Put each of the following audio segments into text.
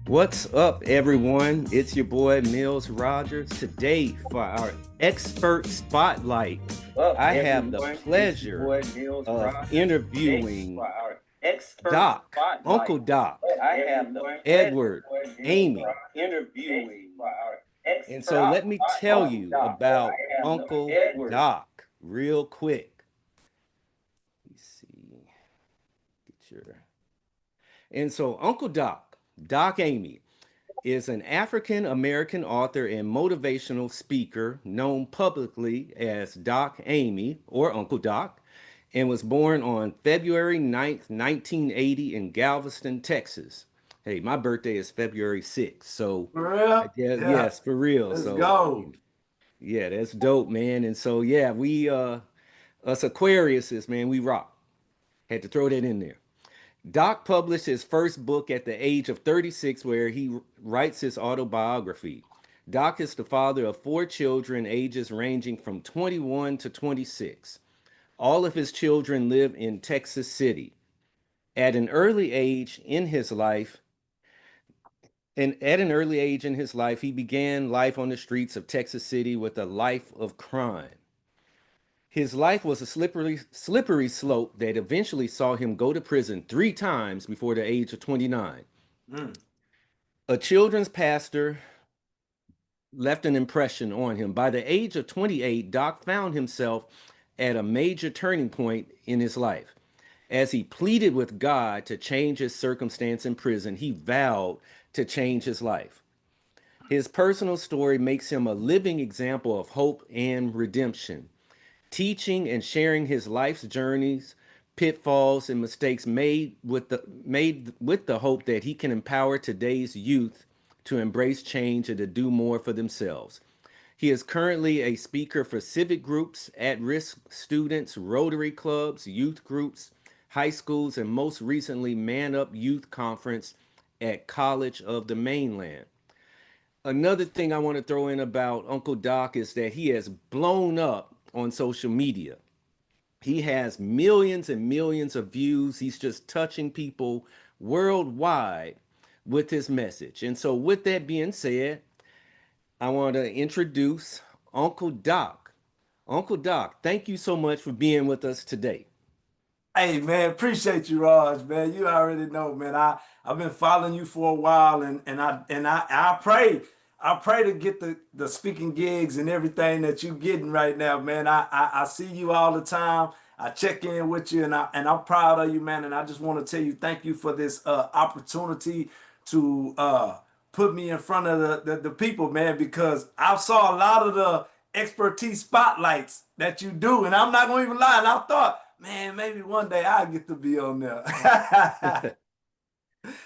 What's up, everyone? It's your boy Mills Rogers. Today, for our expert spotlight, Up, I have the everyone. It's your pleasure boy Mills of Rogers. Today, interviewing for our expert Doc, spotlight, Uncle Doc, I have the pleasure Edward of Amey. interviewing for our And expert so, let me tell spotlight, you Doc. about I have the Uncle Edward. Doc real quick. Let me see. Get your. And so, Uncle Doc, Doc Amey, is an African American author and motivational speaker known publicly as Doc Amey or Uncle Doc, and was born on February 9th, 1980 in Galveston, Texas. Hey, my birthday is February 6th, so For I real? guess Yeah. yes, for real. Let's So go. yeah, that's dope, man. And so yeah, we us Aquariuses, man, we rock. Had to throw that in there. Doc published his first book at the age of 36, where he writes his autobiography. Doc is the father of four children, ages ranging from 21 to 26. All of his children live in Texas City. At an early age in his life, he began life on the streets of Texas City with a life of crime. His life was a slippery slope that eventually saw him go to prison 3 times before the age of 29. Mm. A children's pastor left an impression on him. By the age of 28, Doc found himself at a major turning point in his life. As he pleaded with God to change his circumstance in prison, he vowed to change his life. His personal story makes him a living example of hope and redemption, teaching and sharing his life's journeys, pitfalls, and mistakes made with the hope that he can empower today's youth to embrace change and to do more for themselves. He is currently a speaker for civic groups, at-risk students, Rotary clubs, youth groups, high schools, and most recently Man Up Youth Conference at College of the Mainland. Another thing I want to throw in about Uncle Doc is that he has blown up on social media. He has millions and millions of views. He's just touching people worldwide with his message. And so, with that being said, I want to introduce Uncle Doc. Uncle Doc, thank you so much for being with us today. Hey man, appreciate you, Raj, man. You already know, man. I've been following you for a while, and I pray to get the speaking gigs and everything that you getting right now, man. I see you all the time. I check in with you, and I'm proud of you, man. And I just want to tell you thank you for this opportunity to put me in front of the people, man, because I saw a lot of the expertise spotlights that you do, and I'm not gonna even lie. And I thought, man, maybe one day I'll get to be on there.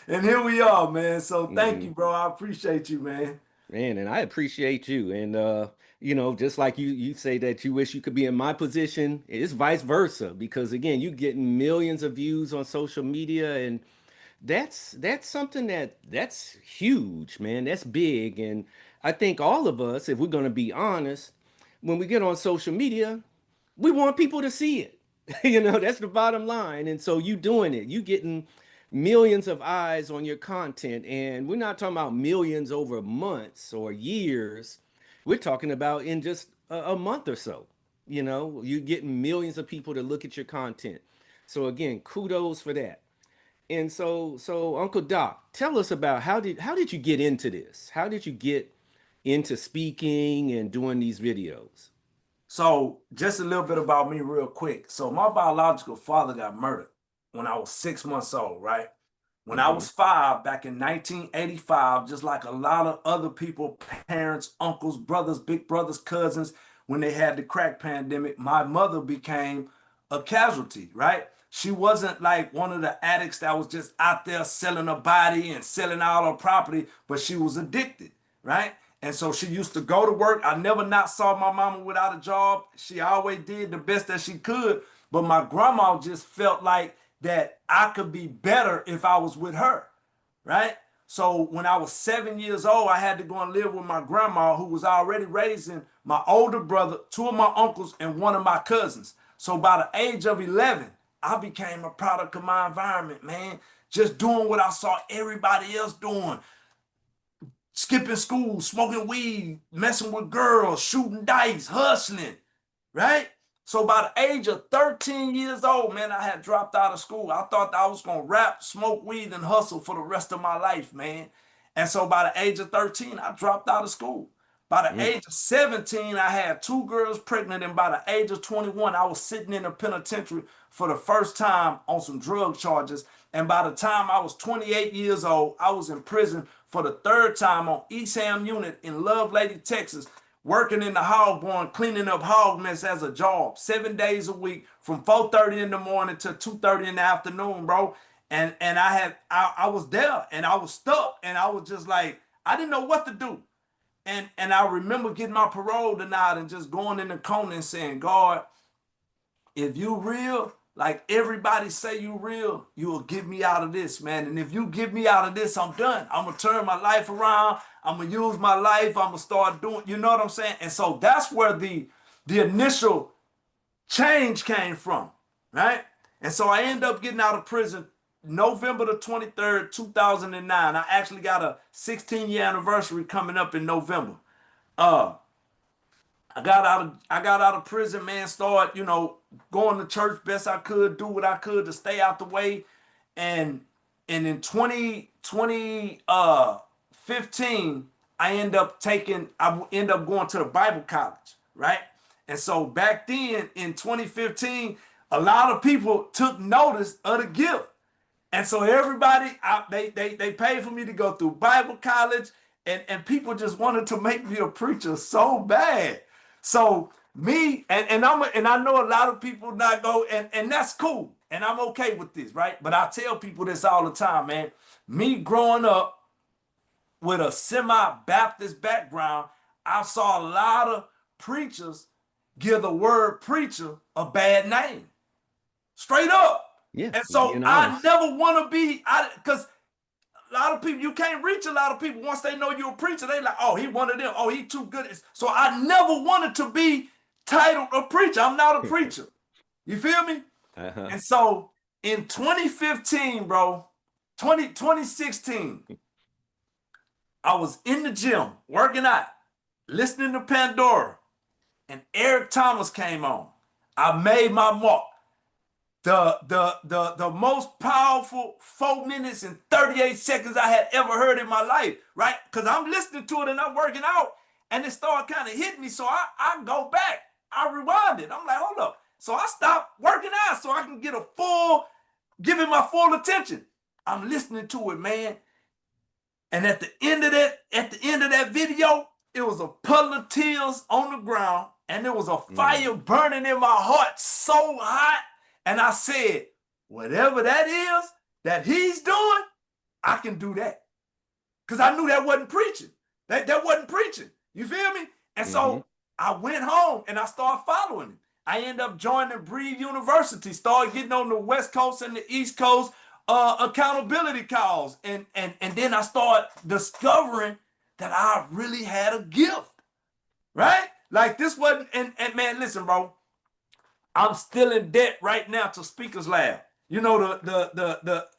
And here we are, man. So thank Hmm. you, bro. I appreciate you, man. Man, and I appreciate you. And just like you say that you wish you could be in my position, it's vice versa. Because again, you getting millions of views on social media, and that's something that's huge, man. That's big. And I think all of us, if we're gonna be honest, when we get on social media, we want people to see it. That's the bottom line. And so you doing it, you getting millions of eyes on your content. And we're not talking about millions over months or years. We're talking about in just a month or so. You're getting millions of people to look at your content. So again, kudos for that. And so Uncle Doc, tell us about how did you get into this? How did you get into speaking and doing these videos? So just a little bit about me, real quick. So my biological father got murdered when I was 6 months old, right? When I Hmm. was five, back in 1985, just like a lot of other people, parents, uncles, brothers, big brothers, cousins, when they had the crack pandemic, my mother became a casualty, right? She wasn't like one of the addicts that was just out there selling her body and selling all her property, but she was addicted, right? And so she used to go to work. I never not saw my mama without a job. She always did the best that she could. But my grandma just felt like that I could be better if I was with her, right? So when I was 7 years old, I had to go and live with my grandma, who was already raising my older brother, two of my uncles, and one of my cousins. So by the age of 11, I became a product of my environment, man. Just doing what I saw everybody else doing. skipping school, smoking weed, messing with girls, shooting dice, hustling, right? So by the age of 13 years old, man, I had dropped out of school. I thought I was going to rap, smoke weed, and hustle for the rest of my life, man. And so by the age of 13, I dropped out of school. By the age of 17, I had 2 girls pregnant. And by the age of 21, I was sitting in the penitentiary for the first time on some drug charges. And by the time I was 28 years old, I was in prison for the 3rd time on East Ham Unit in Lovelady, Texas, working in the hog barn, cleaning up hog mess as a job, 7 days a week from 4:30 in the morning to 2:30 in the afternoon, bro. And I was there and I was stuck and I was just like, I didn't know what to do. And I remember getting my parole denied and just going in the corner and saying, God, if you real, like everybody say you real, you will get me out of this, man. And if you get me out of this, I'm done. I'm going to turn my life around. I'm going to use my life. I'm going to start doing, you know what I'm saying? And so that's where the initial change came from, right? And so I ended up getting out of prison November the 23rd, 2009. I actually got a 16-year anniversary coming up in November. I got out of prison, man, started, going to church best I could, do what I could to stay out the way. And in 2015, I end up going to the Bible college, right? And so back then in 2015, a lot of people took notice of the gift. And so everybody, they paid for me to go through Bible college, and people just wanted to make me a preacher so bad. So me, and I know a lot of people not go, and that's cool. And I'm okay with this, right? But I tell people this all the time, man. Me growing up with a semi-Baptist background, I saw a lot of preachers give the word preacher a bad name. Straight up. Yeah. And so I never want to be, because a lot of people, you can't reach a lot of people once they know you're a preacher. They like, oh, he one of them. Oh, he too good. So I never wanted to be titled a preacher. I'm not a preacher. You feel me? And so in 2015, bro, 2016, I was in the gym working out, listening to Pandora, and Eric Thomas came on. I made my mark. The most powerful 4 minutes and 38 seconds I had ever heard in my life, right? Because I'm listening to it and I'm working out, and it started kind of hitting me. So I go back, I rewind it. I'm like, hold up. So I stopped working out so I can give it my full attention. I'm listening to it, man. And at the end of that video, it was a puddle of tears on the ground, and there was a fire burning in my heart so hot. And I said, whatever that is that he's doing, I can do that. Because I knew that wasn't preaching. That wasn't preaching. You feel me? And so I went home and I started following him. I ended up joining Breathe University, started getting on the West Coast and the East Coast accountability calls. And then I started discovering that I really had a gift, right? Like this wasn't, and man, listen, bro. I'm still in debt right now to Speakers Lab. You know,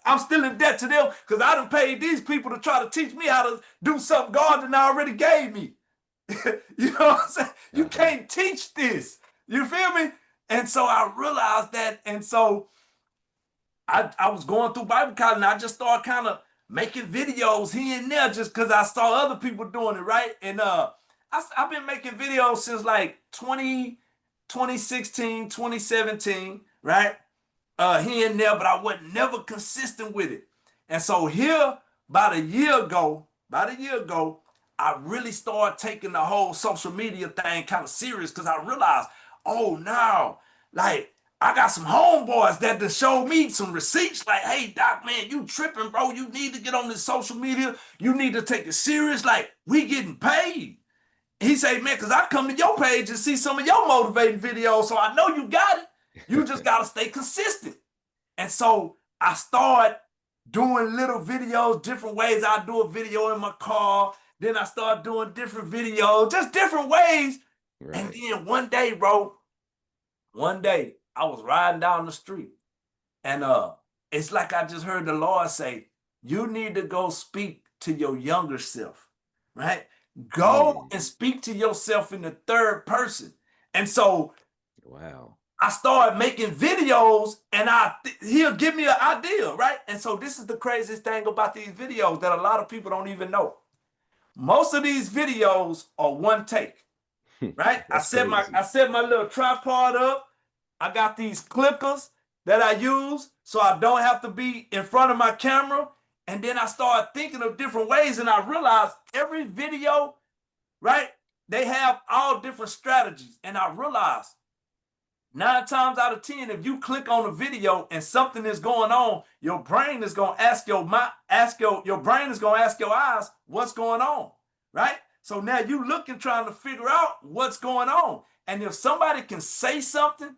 I'm still in debt to them because I done paid these people to try to teach me how to do something God done already gave me. You know what I'm saying? You can't teach this. You feel me? And so I realized that. And so I was going through Bible college and I just started kind of making videos here and there just because I saw other people doing it, right? And I've been making videos since like 2016, 2017, right? Here and there, but I wasn't never consistent with it. And so here, about a year ago, I really started taking the whole social media thing kind of serious because I realized, oh, now, like, I got some homeboys that done showed me some receipts like, hey, Doc, man, you tripping, bro. You need to get on this social media. You need to take it serious. Like, we getting paid. He say, man, because I come to your page and see some of your motivating videos, so I know you got it. You just got to stay consistent. And so I start doing little videos, different ways. I do a video in my car. Then I start doing different videos, just different ways. Right. And then one day, bro, I was riding down the street. And it's like I just heard the Lord say, you need to go speak to your younger self. right? Go Mm. and speak to yourself in the third person. And so Wow. I started making videos, and he'll give me an idea, right? And so this is the craziest thing about these videos that a lot of people don't even know. Most of these videos are one take, right? I That's set my crazy. I set my little tripod up. I got these clickers that I use so I don't have to be in front of my camera. And then I started thinking of different ways, and I realized every video, right? They have all different strategies. And I realized 9 times out of 10, if you click on a video and something is going on, your brain is gonna ask your brain is gonna ask your eyes what's going on, right? So now you looking trying to figure out what's going on. And if somebody can say something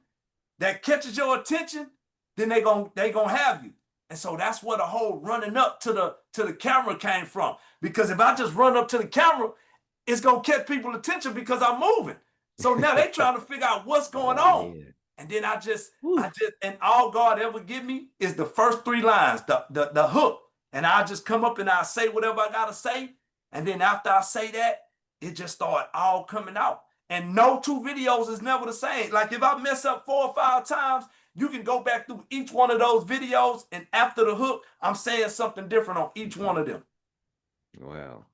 that catches your attention, then they gonna have you. And so that's where the whole running up to the camera came from. Because if I just run up to the camera, it's gonna catch people's attention because I'm moving. So now they trying to figure out what's going Oh on. man. And then Whew. and all God ever give me is the first 3 lines, the hook. And I just come up and I say whatever I gotta say. And then after I say that, it just start all coming out. And no 2 videos is never the same. Like if I mess up 4 or 5 times, you can go back through each one of those videos, and after the hook, I'm saying something different on each one of them. Wow.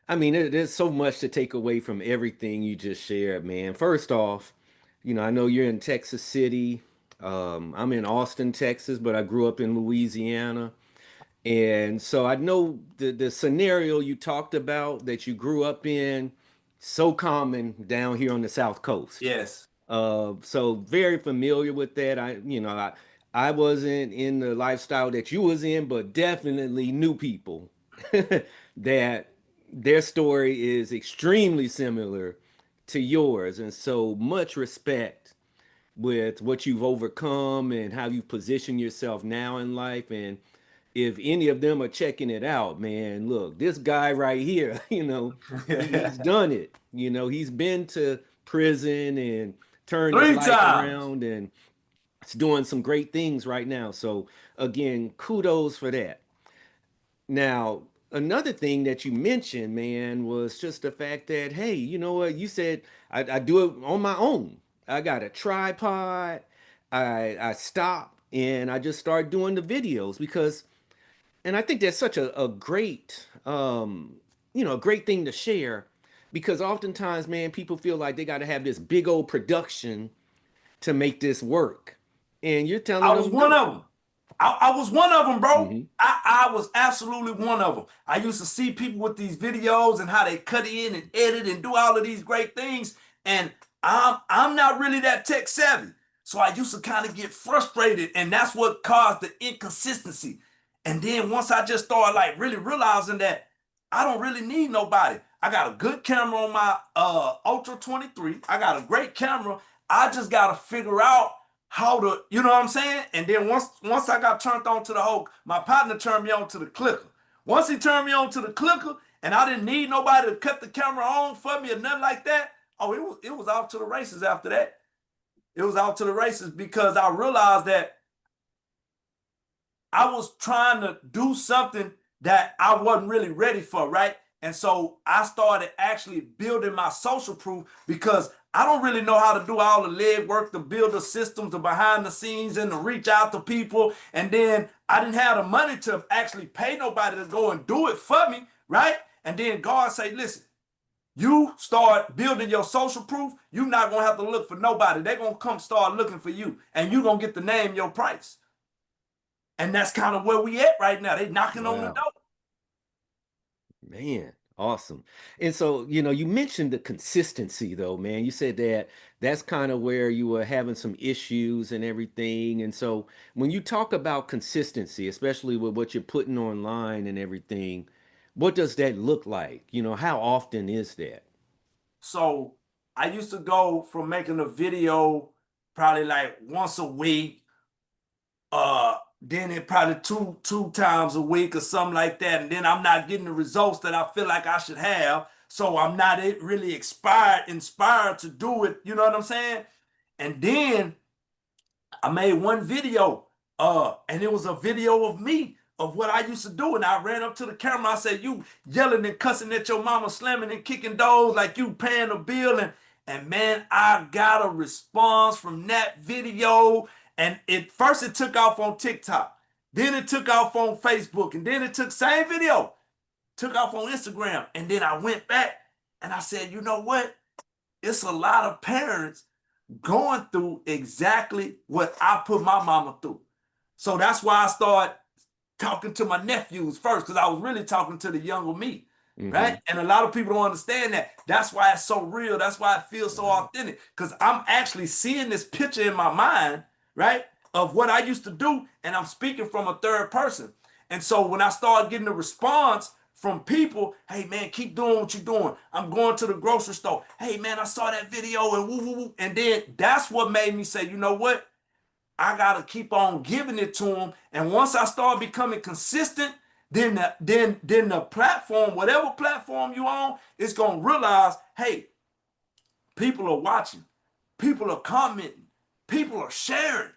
I mean, there's so much to take away from everything you just shared, man. First off, I know you're in Texas City. I'm in Austin, Texas, but I grew up in Louisiana. And so I know the scenario you talked about that you grew up in, so common down here on the South Coast. Yes. So very familiar with that. I wasn't in the lifestyle that you was in, but definitely knew people that their story is extremely similar to yours, and so much respect with what you've overcome and how you've positioned yourself now in life. And if any of them are checking it out, man, look, this guy right here, he's done it. He's been to prison and turned his Three life times. around, and it's doing some great things right now. So again, kudos for that. Now, another thing that you mentioned, man, was just the fact that, hey, you know what? You said I do it on my own. I got a tripod. I stop and I just start doing the videos because, and I think that's such a great, a great thing to share because oftentimes, man, people feel like they got to have this big old production to make this work. And you're telling I was them one no. of them. I was one of them, bro. Hmm. I was absolutely one of them. I used to see people with these videos and how they cut in and edit and do all of these great things. And I'm not really that tech savvy. So I used to kind of get frustrated. And that's what caused the inconsistency. And then once I just started like really realizing that I don't really need nobody. I got a good camera on my Ultra 23. I got a great camera. I just gotta figure out how to, you know what I'm saying? And then once I got turned on to the whole, my partner turned me on to the clicker. Once he turned me on to the clicker, and I didn't need nobody to cut the camera on for me or nothing like that. Oh, it was off to the races after that. It was off to the races because I realized that I was trying to do something that I wasn't really ready for, right? And so I started actually building my social proof because I don't really know how to do all the leg work to build the systems, the behind the scenes, and to reach out to people. And then I didn't have the money to actually pay nobody to go and do it for me, right? And then God say, listen, you start building your social proof, you're not gonna have to look for nobody. They're gonna come start looking for you, and you're gonna get to name your price. And that's kind of where we at right now. They knocking on the Wow. door. Man, awesome. And so, you mentioned the consistency though, man. You said that that's kind of where you were having some issues and everything. And so when you talk about consistency, especially with what you're putting online and everything, what does that look like? How often is that? So I used to go from making a video probably like once a week, then it probably two times a week or something like that. And then I'm not getting the results that I feel like I should have. So I'm not really inspired to do it. You know what I'm saying? And then I made one video, and it was a video of me of what I used to do. And I ran up to the camera. I said, you yelling and cussing at your mama, slamming and kicking doors like you paying a bill. And man, I got a response from that video. And first it took off on TikTok. Then it took off on Facebook. And then it took same video, took off on Instagram. And then I went back and I said, you know what? It's a lot of parents going through exactly what I put my mama through. So that's why I started talking to my nephews first, because I was really talking to the younger me, right? And a lot of people don't understand that. That's why it's so real. That's why it feels so authentic, because I'm actually seeing this picture in my mind, right, of what I used to do, and I'm speaking from a third person. And so when I started getting a response from people, hey man, keep doing what you're doing. I'm going to the grocery store. Hey man, I saw that video and woo woo woo. And then that's what made me say, you know what? I gotta keep on giving it to them. And once I start becoming consistent, then the platform, whatever platform you on, it's gonna realize, hey, people are watching, people are commenting, people are sharing.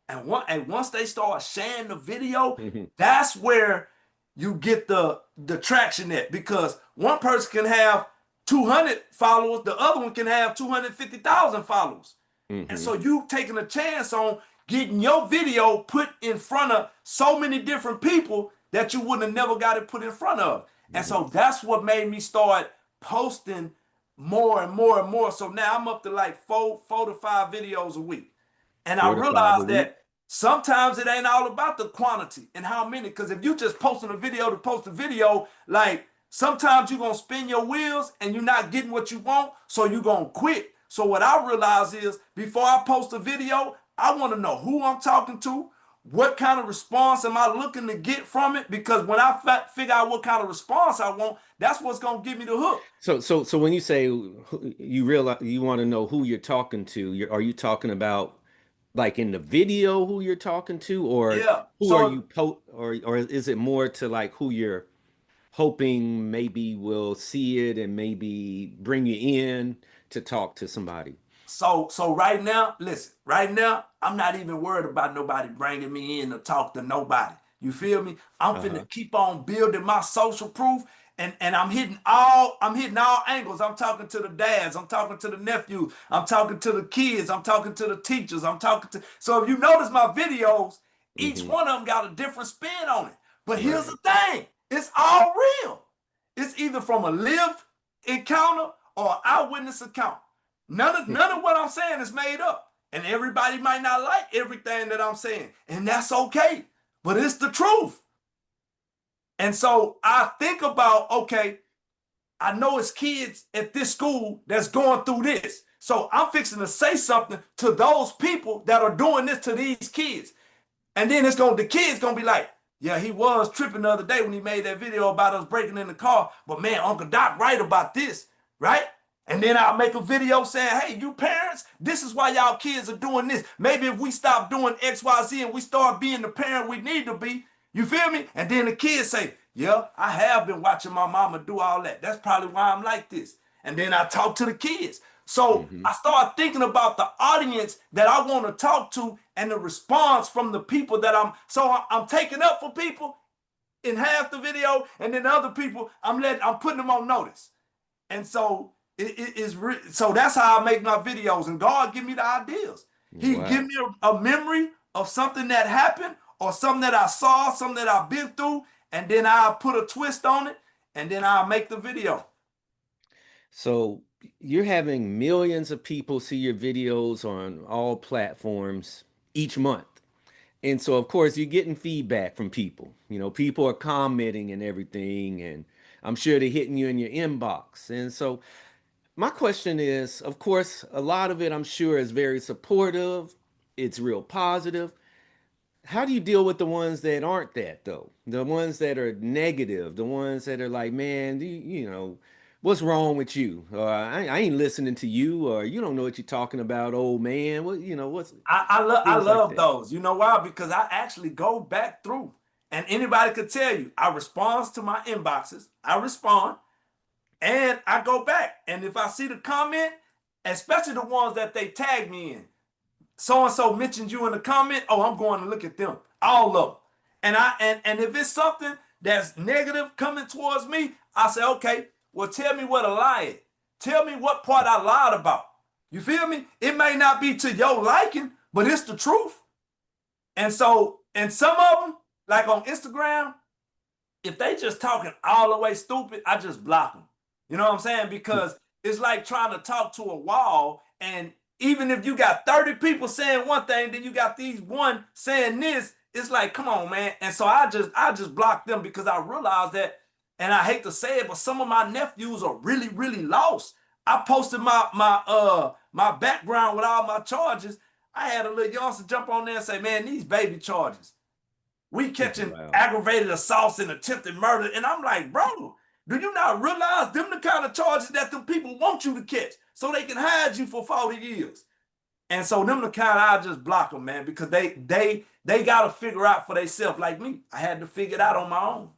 And once they start sharing the video, that's where you get the traction at, because one person can have 200 followers, the other one can have 250,000 followers. And so you taking a chance on getting your video put in front of so many different people that you wouldn't have never got it put in front of. And so that's what made me start posting more and more and more. So now I'm up to like four to five videos a week. And I realized that sometimes it ain't all about the quantity and how many, because if you just posting a video to post a video, like sometimes you're going to spin your wheels and you're not getting what you want, so you're going to quit. So what I realize is, before I post a video, I want to know who I'm talking to, what kind of response am I looking to get from it, because when I figure out what kind of response I want, that's what's going to give me the hook. So when you say you realize you want to know who you're talking to, are you talking about like in the video who you're talking to, or Yeah. who are you or is it more to like who you're hoping maybe will see it and maybe bring you in to talk to somebody? So right now, listen, right now, I'm not even worried about nobody bringing me in to talk to nobody. You feel me? I'm finna keep on building my social proof, and I'm hitting all angles. I'm talking to the dads, I'm talking to the nephews, I'm talking to the kids, I'm talking to the teachers, so if you notice my videos, each one of them got a different spin on it. But here's the thing, it's all real. It's either from a live encounter or an eyewitness account. None of what I'm saying is made up. And everybody might not like everything that I'm saying. And that's okay. But it's the truth. And so I think about, okay, I know it's kids at this school that's going through this. So I'm fixing to say something to those people that are doing this to these kids. And then the kids gonna be like, yeah, he was tripping the other day when he made that video about us breaking in the car. But man, Uncle Doc right about this, right? And then I'll make a video saying, hey, you parents, this is why y'all kids are doing this. Maybe if we stop doing X, Y, Z and we start being the parent we need to be, you feel me? And then the kids say, yeah, I have been watching my mama do all that. That's probably why I'm like this. And then I talk to the kids. So I start thinking about the audience that I want to talk to and the response from the people that I'm taking up for people in half the video, and then the other people I'm putting them on notice. And so so that's how I make my videos, and God give me the ideas. He give me a memory of something that happened or something that I saw, something that I've been through, and then I'll put a twist on it, and then I'll make the video. So you're having millions of people see your videos on all platforms each month. And so, of course, you're getting feedback from people. You know, people are commenting and everything, and I'm sure they're hitting you in your inbox. And so my question is, of course, a lot of it, I'm sure, is very supportive. It's real positive. How do you deal with the ones that aren't that, though? The ones that are negative, the ones that are like, man, you know, what's wrong with you? Or I ain't listening to you, or you don't know what you're talking about, old man. What, you know, what's I things like love that? those. You know why? Because I actually go back through, and anybody could tell you, I respond to my inboxes. I respond, and I go back. And if I see the comment, especially the ones that they tag me in, so and so mentioned you in the comment, oh, I'm going to look at them, all of them. And if it's something that's negative coming towards me, I say, okay, well, tell me what a lie is. Tell me what part I lied about. You feel me? It may not be to your liking, but it's the truth. And so, and some of them, like on Instagram, if they just talking all the way stupid, I just block them. You know what I'm saying? Because it's like trying to talk to a wall, and even if you got 30 people saying one thing, then you got these one saying this, it's like, come on, man. And so I just block them because I realize that, and I hate to say it, but some of my nephews are really, really lost. I posted my background with all my charges. I had a little youngster jump on there and say, man, these baby charges. We catching aggravated assaults and attempted murder. And I'm like, bro, do you not realize them the kind of charges that them people want you to catch so they can hide you for 40 years? And so them the kind I just block them, man, because they got to figure out for themselves. Like me, I had to figure it out on my own.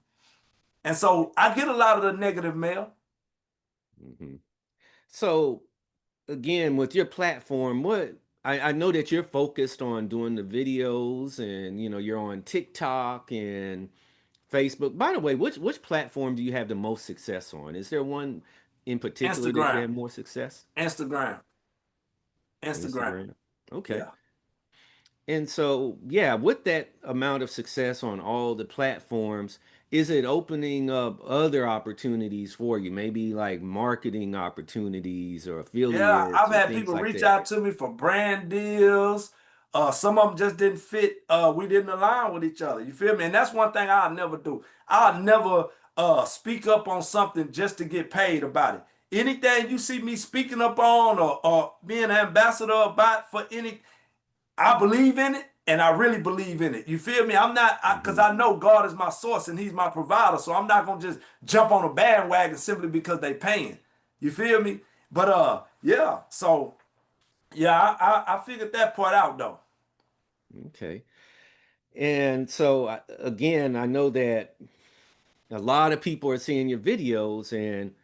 And so I get a lot of the negative mail. Mm-hmm. So again, with your platform, I know that you're focused on doing the videos, and you're on TikTok and Facebook. By the way, which platform do you have the most success on? Is there one in particular that you Instagram. have more success? Instagram. Okay. Yeah. And so, yeah, with that amount of success on all the platforms, is it opening up other opportunities for you? Maybe like marketing opportunities or Yeah, affiliates I've or had things people like reach that? out to me for brand deals. Some of them just didn't fit. We didn't align with each other. You feel me? And that's one thing I'll never do. I'll never speak up on something just to get paid about it. Anything you see me speaking up on or being an ambassador about for any, I believe in it, and I really believe in it. You feel me? I'm not, because I know God is my source and He's my provider, so I'm not gonna just jump on a bandwagon simply because they paying. You feel me? But yeah. So yeah, I figured that part out though. Okay. And so, again, I know that a lot of people are seeing your videos, and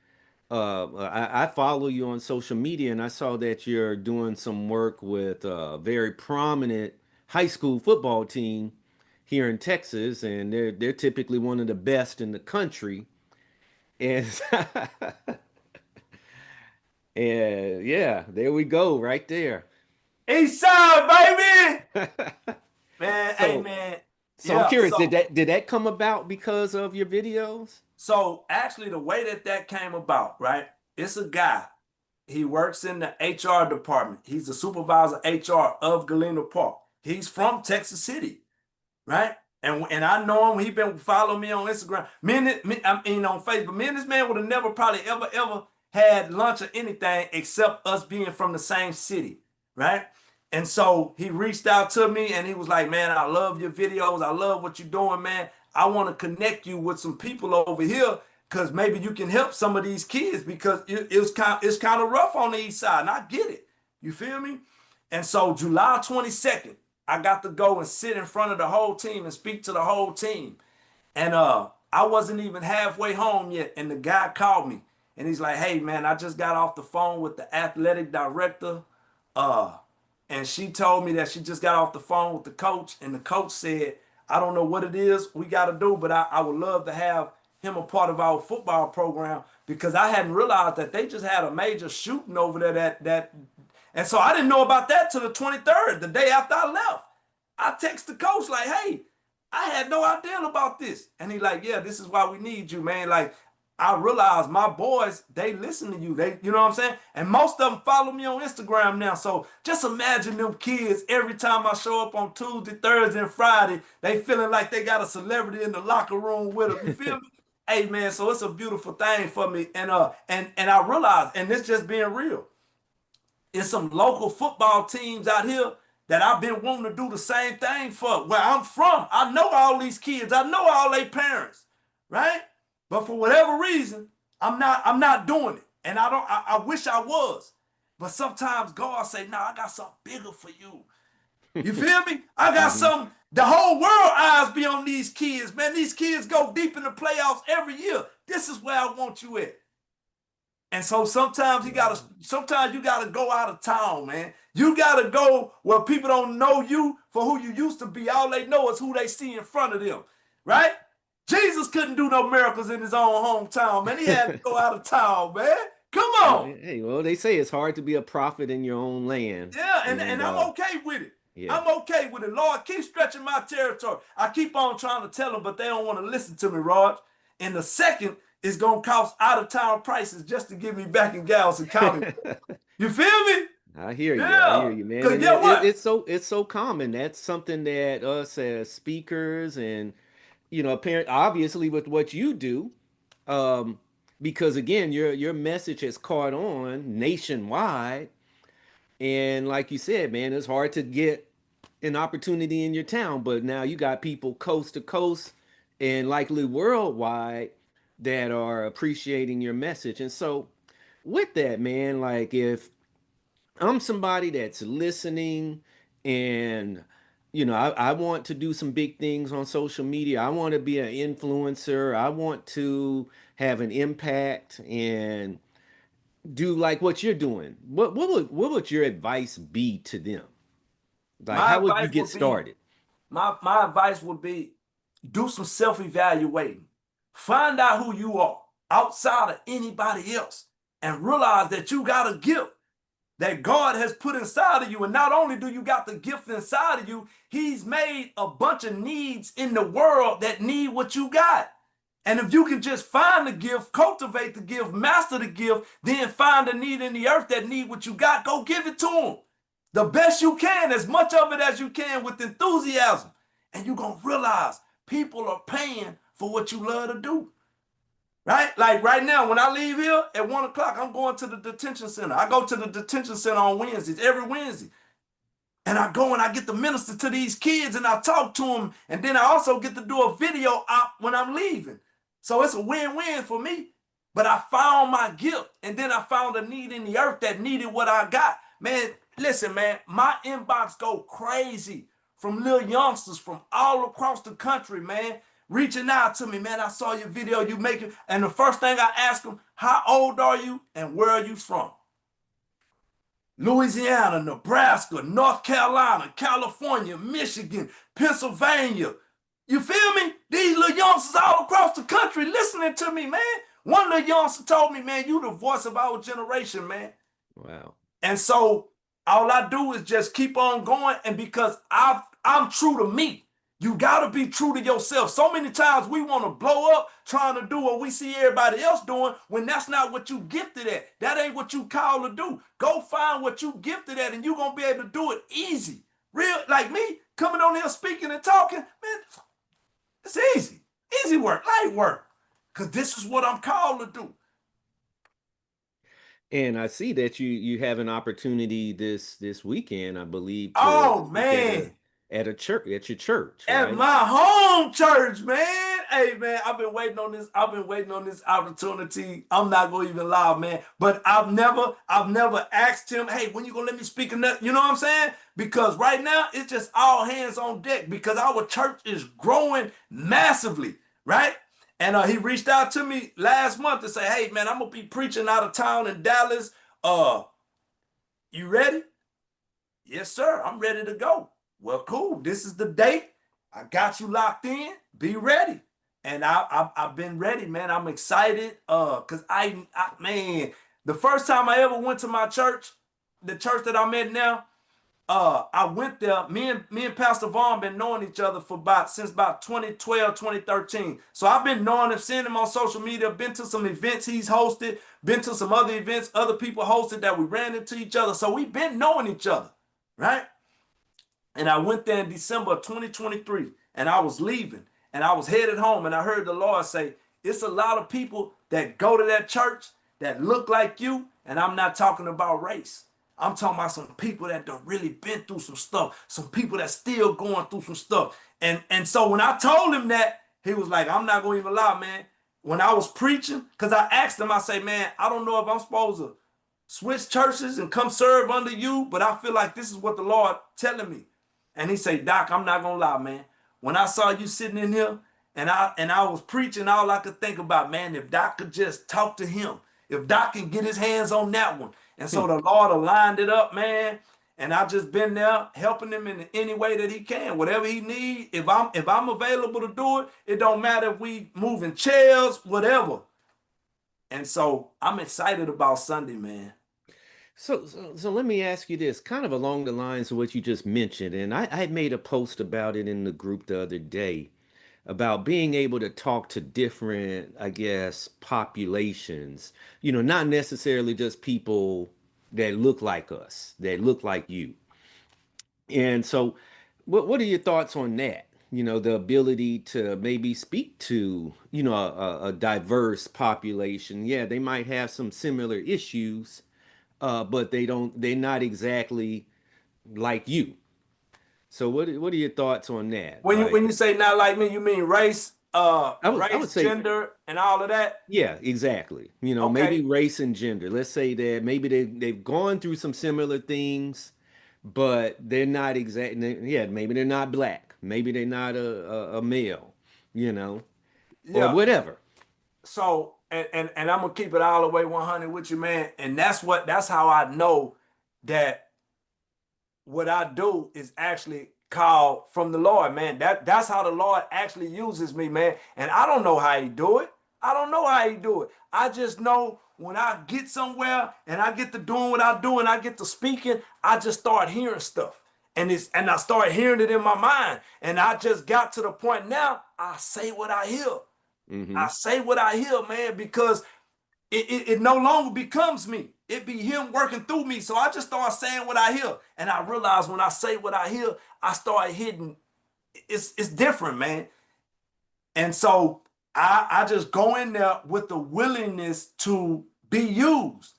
I follow you on social media, and I saw that you're doing some work with a very prominent high school football team here in Texas, and they're typically one of the best in the country. And and yeah, there we go, right there. East side, baby. Man, hey So man. so I'm Yeah, curious, did so that come about because of your videos? so actually the way that came about, right? It's a guy. He works in the HR department. He's the supervisor HR of Galena Park. He's from Texas City, right? And I know him. He been following me on Instagram. I mean on Facebook. Me and this man would have never probably ever had lunch or anything except us being from the same city, right? And so he reached out to me and he was like, "Man, I love your videos. I love what you're doing, man. I want to connect you with some people over here because maybe you can help some of these kids because it's kind of rough on the east side, and I get it. You feel me? And so July 22nd, I got to go and sit in front of the whole team and speak to the whole team. And I wasn't even halfway home yet, and the guy called me and he's like, "Hey man, I just got off the phone with the athletic director. Uh, and she told me that she just got off the phone with the coach, and the coach said, I don't know what it is we got to do, but I would love to have him a part of our football program because I hadn't realized that they just had a major shooting over there and so I didn't know about that till the 23rd, the day after I left. I text the coach like, hey, I had no idea about this. And he like, yeah, this is why we need you, man. Like, I realized my boys, they listen to you. You know what I'm saying? And most of them follow me on Instagram now. So just imagine them kids every time I show up on Tuesday, Thursday, and Friday, they feeling like they got a celebrity in the locker room with them. You feel me? Hey man, so it's a beautiful thing for me. And I realized, and this just being real, it's some local football teams out here that I've been wanting to do the same thing for. Where I'm from, I know all these kids, I know all their parents, right? But for whatever reason, I'm not doing it. And I wish I was. But sometimes God say, nah, I got something bigger for you. You feel me? I got something, the whole world eyes be on these kids, man. These kids go deep in the playoffs every year. This is where I want you at. And so sometimes sometimes you gotta go out of town, man. You gotta go where people don't know you for who you used to be. All they know is who they see in front of them, right? Jesus couldn't do no miracles in his own hometown, man. He had to go out of town, man. Come Well, on. hey, well, they say it's hard to be a prophet in your own land. Yeah, and And I'm okay with it. yeah. I'm okay with it. Lord, keep stretching my territory. I keep on trying to tell them, but they don't want to listen to me, Raj. And the second is going to cost out-of-town prices just to get me back in Galveston County. You feel me? I hear you. Yeah. I hear you, man. Because And get what? it's so common. That's something that us as speakers and apparent obviously with what you do, um, because again, your message has caught on nationwide, and like you said, man, it's hard to get an opportunity in your town, but now you got people coast to coast and likely worldwide that are appreciating your message. And so, with that, man, like if I'm somebody that's listening and I want to do some big things on social media. I want to be an influencer. I want to have an impact and do like what you're doing. What would your advice be to them? Like My how would you advice get would be, started? my advice would be do some self-evaluating. Find out who you are outside of anybody else and realize that you got a gift that God has put inside of you. And not only do you got the gift inside of you, he's made a bunch of needs in the world that need what you got. And if you can just find the gift, cultivate the gift, master the gift, then find a need in the earth that need what you got, go give it to them. The best you can, as much of it as you can with enthusiasm. And you're going to realize people are paying for what you love to do. Right? Like right now, when I leave here at 1 o'clock, I'm going to the detention center. I go to the detention center on Wednesdays, every Wednesday. And I go and I get to minister to these kids and I talk to them. And then I also get to do a video op when I'm leaving. So it's a win-win for me. But I found my gift. And then I found a need in the earth that needed what I got. Man, listen, man, my inbox go crazy from little youngsters from all across the country, man, reaching out to me, man. I saw your video you making. And the first thing I ask them, how old are you and where are you from? Louisiana, Nebraska, North Carolina, California, Michigan, Pennsylvania. You feel me? These little youngsters all across the country listening to me, man. One little youngster told me, man, you the voice of our generation, man. Wow. And so all I do is just keep on going. And because I'm true to me, you got to be true to yourself. So many times we want to blow up trying to do what we see everybody else doing when that's not what you gifted at. That ain't what you called to do. Go find what you gifted at and you're going to be able to do it easy. Real, like me, coming on here speaking and talking, man, it's easy. Easy work, light work. Because this is what I'm called to do. And I see that you have an opportunity this weekend, I believe, Oh, speak man. at a church, at your church, At right? my home church, man. Hey, man, I've been waiting on this. I've been waiting on this opportunity. I'm not gonna even lie, man. But I've never asked him, hey, when you gonna let me speak in that? You know what I'm saying? Because right now it's just all hands on deck because our church is growing massively, right? And he reached out to me last month to say, hey, man, I'm gonna be preaching out of town in Dallas. You ready? Yes, sir. I'm ready to go. Well, cool. This is the date. I got you locked in. Be ready. And I've been ready, man. I'm excited. Cause man, the first time I ever went to my church, the church that I'm at now, I went there. Me and Pastor Vaughn been knowing each other since about 2012, 2013. So I've been knowing him, seeing him on social media, been to some events he's hosted, been to some other events other people hosted that we ran into each other. So we've been knowing each other, right? And I went there in December of 2023 and I was leaving and I was headed home and I heard the Lord say, it's a lot of people that go to that church that look like you. And I'm not talking about race. I'm talking about some people that done really been through some stuff, some people that still going through some stuff. And so when I told him that, he was like, I'm not going to even lie, man. When I was preaching, because I asked him, I say, man, I don't know if I'm supposed to switch churches and come serve under you, but I feel like this is what the Lord telling me. And he say, Doc, I'm not gonna lie, man. When I saw you sitting in here and I was preaching, all I could think about, man, if Doc could just talk to him, if Doc can get his hands on that one. And so the Lord aligned it up, man. And I just been there helping him in any way that he can, whatever he need. If I'm available to do it, it don't matter if we moving chairs, whatever. And so I'm excited about Sunday, man. So let me ask you this, kind of along the lines of what you just mentioned, and I made a post about it in the group the other day about being able to talk to different, I guess, populations, not necessarily just people that look like us, that look like you. And so, what are your thoughts on that? The ability to maybe speak to, a diverse population. Yeah, they might have some similar issues, but they're not exactly like you. So what are your thoughts on that? When you say not like me, you mean race, I would race, say, gender, and all of that? yeah, exactly. Maybe Okay. race and gender. Let's say that maybe they've gone through some similar things, but they're not exactly, yeah, maybe they're not black. Maybe they're not a male, you know, or Yeah. whatever. So and I'm gonna keep it all the way 100 with you, man. And that's how I know that what I do is actually called from the Lord, man. That's how the Lord actually uses me, man. And I don't know how he do it. I don't know how he do it. I just know when I get somewhere and I get to doing what I do and I get to speaking, I just start hearing stuff. And I start hearing it in my mind. And I just got to the point now, I say what I hear. Hmm. I say what I hear, man, because it no longer becomes me. It be him working through me. So I just start saying what I hear. And I realize when I say what I hear, I start hitting. It's different, man. And so I just go in there with the willingness to be used.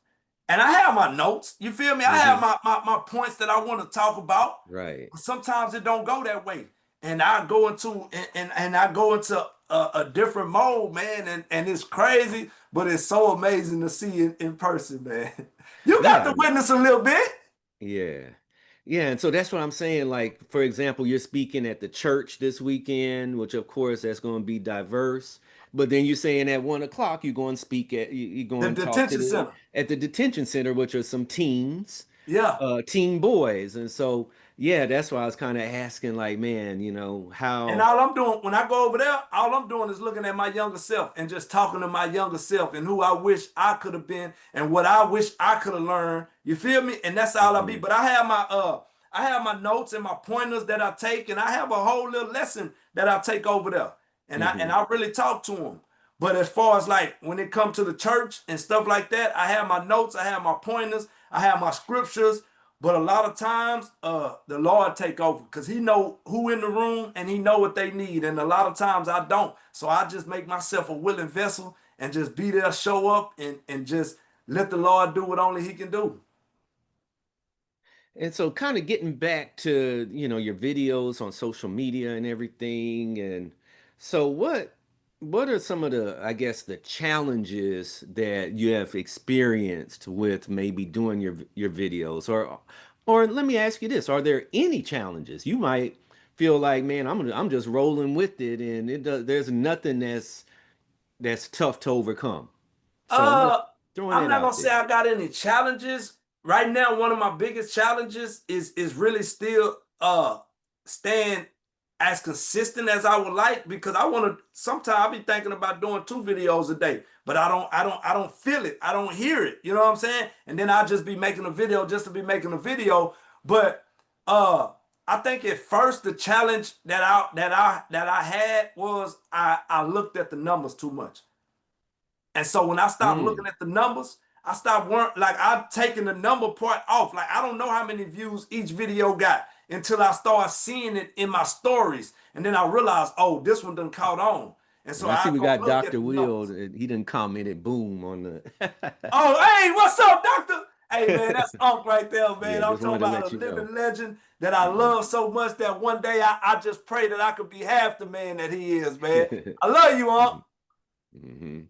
And I have my notes. You feel me? I have Hmm. my points that I want to talk about. Right. But sometimes it don't go that way. And I go into and I go into a different mode, man. And it's crazy, but it's so amazing to see it in person, man. You got Yeah. to witness a little bit. Yeah. Yeah, and so that's what I'm saying. Like, for example, you're speaking at the church this weekend, which of course that's going to be diverse. But then you're saying at 1 o'clock you're going to speak you're The going to talk to detention the center. at the detention center, which are some teens, Yeah. teen boys. And so yeah, that's why I was kind of asking, like, man, And how. all I'm doing when I go over there, all I'm doing is looking at my younger self and just talking to my younger self and who I wish I could have been and what I wish I could have learned. You feel me? And that's all I be. Hmm. But I have my notes and my pointers that I take, and I have a whole little lesson that I take over there. And I and Hmm. I really talk to them. But as far as like when it comes to the church and stuff like that, I have my notes, I have my pointers, I have my scriptures. But a lot of times, the Lord take over because He know who in the room and He know what they need. And a lot of times I don't. So I just make myself a willing vessel and just be there, show up, and just let the Lord do what only He can do. And so kind of getting back to, your videos on social media and everything. And so what are some of the, I guess, the challenges that you have experienced with maybe doing your videos? Or let me ask you this, are there any challenges? You might feel like, man, I'm just rolling with it and there's nothing that's tough to overcome. So I'm just Uh, throwing I'm that not gonna out say there. I got any challenges right now. One of my biggest challenges is really still staying as consistent as I would like because I want to. Sometimes I be thinking about doing 2 videos a day, but I don't feel it. I don't hear it. You know what I'm saying? And then I just be making a video just to be making a video. But uh, I think at first the challenge that I had was I looked at the numbers too much. And so when I stopped looking Mm. at the numbers, I stopped like I've taken the number part off. Like I don't know how many views each video got until I start seeing it in my stories. And then I realized, oh, this one done caught on. And so I see I we go got look at Dr. the Will. numbers. He didn't comment it boom on the. Oh, hey, what's up, doctor? Hey man, that's Unc right there, man. Yeah, I'm just talking wanted to about let a you know. living legend that I Mhm. love so much that one day I just pray that I could be half the man that he is, man. I love you, Unc. Mhm.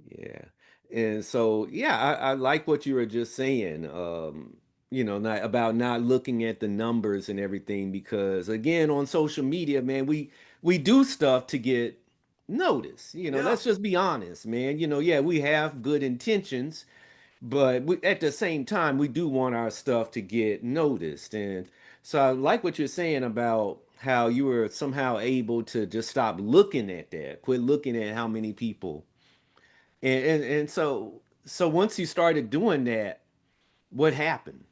Yeah. And so, yeah, I like what you were just saying, not about not looking at the numbers and everything, because again, on social media, man, we do stuff to get notice. Yeah. Let's just be honest, man. Yeah, we have good intentions, but at the same time, we do want our stuff to get noticed. And so I like what you're saying about how you were somehow able to just stop looking at that, quit looking at how many people. And so once you started doing that, what happened?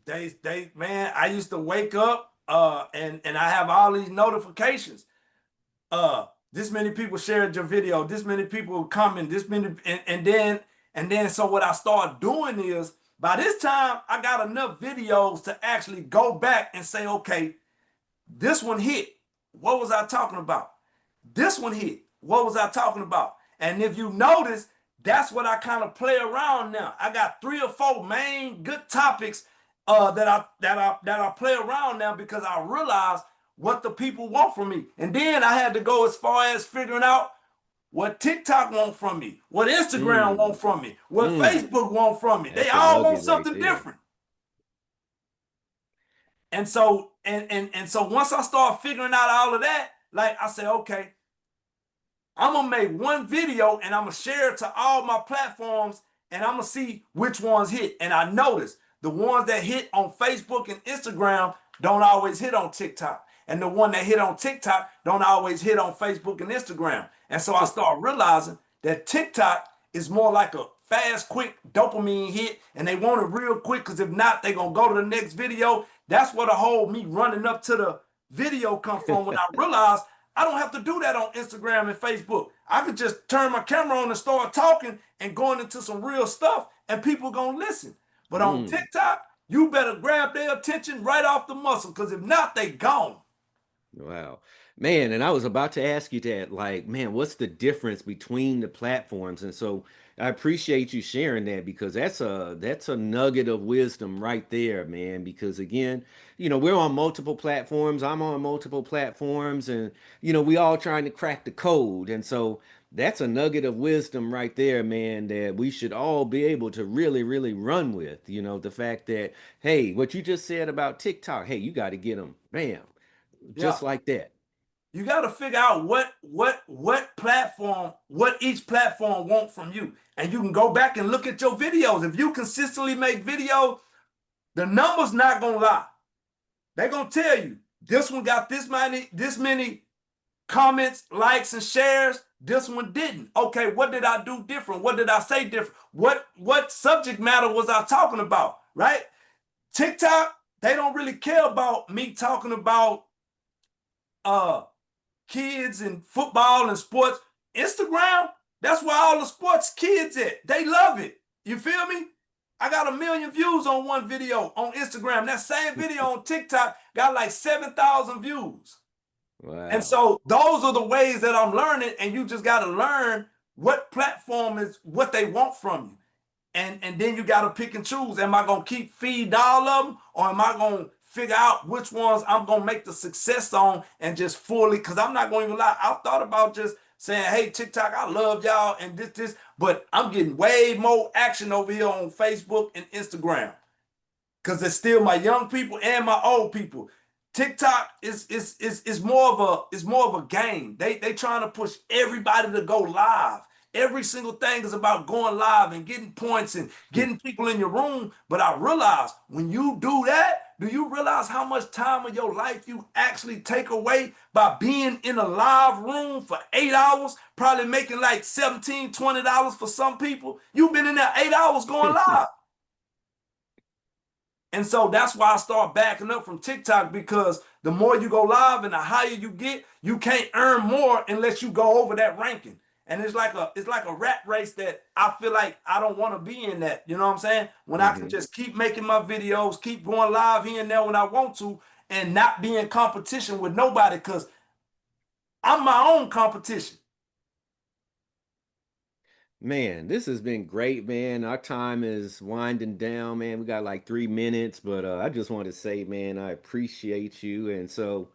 They man, I used to wake up and I have all these notifications. This many people shared your video, this many people comment, this many, and then so what I start doing is by this time I got enough videos to actually go back and say, okay, this one hit. What was I talking about? This one hit. What was I talking about? And if you notice, that's what I kind of play around now. I got 3 or 4 main good topics that I play around now because I realize what the people want from me. And then I had to go as far as figuring out what TikTok want from me, what Instagram Mm, want from me, what mm, Facebook want from me. They that's a all want nugget right something there. different. And so and so once I start figuring out all of that, like I said, okay, I'm gonna make one video and I'm gonna share it to all my platforms and I'm gonna see which ones hit. And I noticed the ones that hit on Facebook and Instagram don't always hit on TikTok. And the one that hit on TikTok don't always hit on Facebook and Instagram. And so I So, start realizing that TikTok is more like a fast, quick dopamine hit, and they want it real quick because if not, they're gonna go to the next video. That's where the whole me running up to the video come from when I realized I don't have to do that on Instagram and Facebook. I could just turn my camera on and start talking and going into some real stuff, and people gonna listen. But on mm. TikTok, you better grab their attention right off the muscle, because if not, they gone. Wow. Man, and I was about to ask you that, like, man, what's the difference between the platforms? And so I appreciate you sharing that because that's a nugget of wisdom right there, man. Because again, we're on multiple platforms. I'm on multiple platforms, and we all trying to crack the code. And so that's a nugget of wisdom right there, man, that we should all be able to really, really run with. The fact that, hey, what you just said about TikTok, hey, you got to get them, bam, Yeah. just like that. You got to figure out what platform, what each platform want from you. And you can go back and look at your videos. If you consistently make videos, the numbers not gonna lie. They're gonna tell you this one got this many comments, likes, and shares. This one didn't. Okay, what did I do different? What did I say different? What subject matter was I talking about? Right? TikTok, they don't really care about me talking about uh kids and football and sports. Instagram, that's where all the sports kids at. They love it. You feel me? I got 1 million views on one video on Instagram. That same video on TikTok got like 7,000 views. And Wow. so those are the ways that I'm learning, and you just got to learn what platform is what they want from you. And then you got to pick and choose. Am I going to keep feeding all of them, or am I going to figure out which ones I'm going to make the success on and just fully, because I'm not going to even lie. I've thought about just saying, hey, TikTok, I love y'all and this, but I'm getting way more action over here on Facebook and Instagram because it's still my young people and my old people. TikTok is more of a game. They trying to push everybody to go live. Every single thing is about going live and getting points and getting people in your room. But I realize when you do that, do you realize how much time of your life you actually take away by being in a live room for 8 hours, probably making like $17, $20 for some people? You've been in there 8 hours going live. And so that's why I start backing up from TikTok, because the more you go live and the higher you get, you can't earn more unless you go over that ranking. And it's like a rat race that I feel like I don't want to be in that. You know what I'm saying? When I can Hmm. just keep making my videos, keep going live here and there when I want to, and not be in competition with nobody, because I'm my own competition. Man, this has been great, man. Our time is winding down, man. We got like 3 minutes, but I just want to say, man, I appreciate you. And so,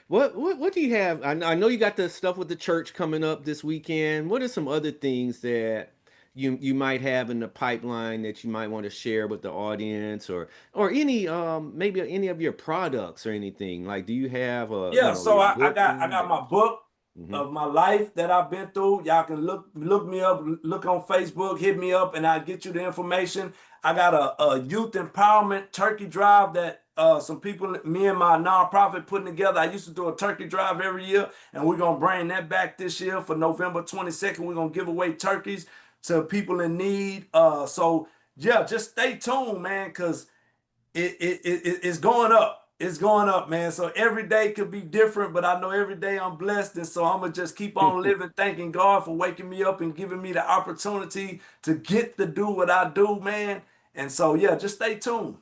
what do you have? I know you got the stuff with the church coming up this weekend. What are some other things that you might have in the pipeline that you might want to share with the audience, or any maybe any of your products or anything? Like, do you have Yeah, so your I book got I thing got that? my book. Hmm. of my life that I've been through. Y'all can look me up, look on Facebook, hit me up, and I'll get you the information. I got a youth empowerment turkey drive that some people, me and my nonprofit putting together. I used to do a turkey drive every year, and we're gonna bring that back this year for November 22nd. We're gonna give away turkeys to people in need. So yeah, just stay tuned, man, because it's going up. It's going up, man. So every day could be different, but I know every day I'm blessed. And so I'm going to just keep on living, thanking God for waking me up and giving me the opportunity to get to do what I do, man. And so, yeah, just stay tuned.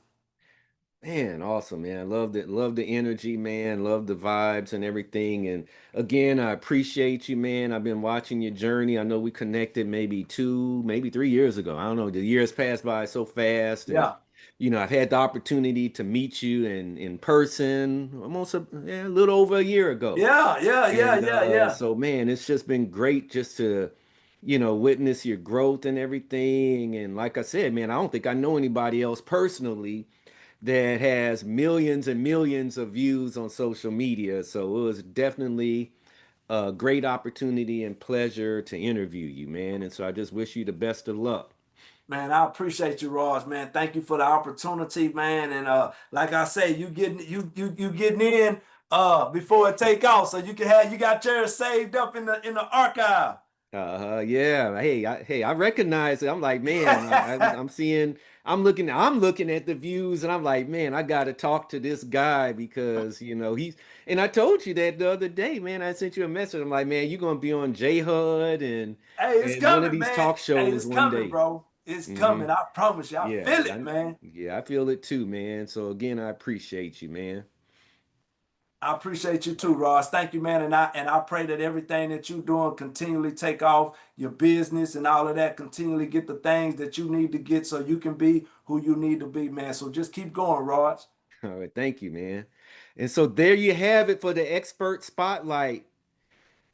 Man, awesome, man. Love the energy, man. Love the vibes and everything. And again, I appreciate you, man. I've been watching your journey. I know we connected maybe 2, maybe 3 years ago. I don't know. The years passed by so fast. And, Yeah. I've had the opportunity to meet you in person almost a little over a year ago. Yeah, yeah, yeah, And yeah, yeah. so, man, it's just been great just to, witness your growth and everything. And like I said, man, I don't think I know anybody else personally that has millions and millions of views on social media. So it was definitely a great opportunity and pleasure to interview you, man. And so I just wish you the best of luck. Man, I appreciate you, Ross, man. Thank you for the opportunity, man. And like I say, you getting in before it take off, so you got yours saved up in the archive. Yeah. I recognize it. I'm like, man, I'm seeing, I'm looking at the views, and I'm like, man, I got to talk to this guy because and I told you that the other day, man. I sent you a message. I'm like, man, you're gonna be on J HUD Hey, it's and one of coming, these man. talk Hey, shows it's one coming, day. bro. It's Hmm. coming. I promise you. I Yeah, feel it, man. I feel it too, man. So again, I appreciate you, man. I appreciate you too, Ross. Thank you, man. And I pray that everything that you're doing continually take off, your business and all of that, continually get the things that you need to get so you can be who you need to be, man. So just keep going, Ross. All right, thank you, man. And so there you have it for the expert spotlight.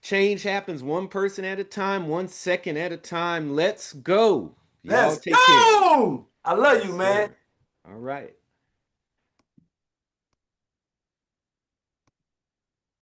Change happens one person at a time, 1 second at a time. Let's go. Y'all Let's take care. go. I love Yes, you, man. sir. All right.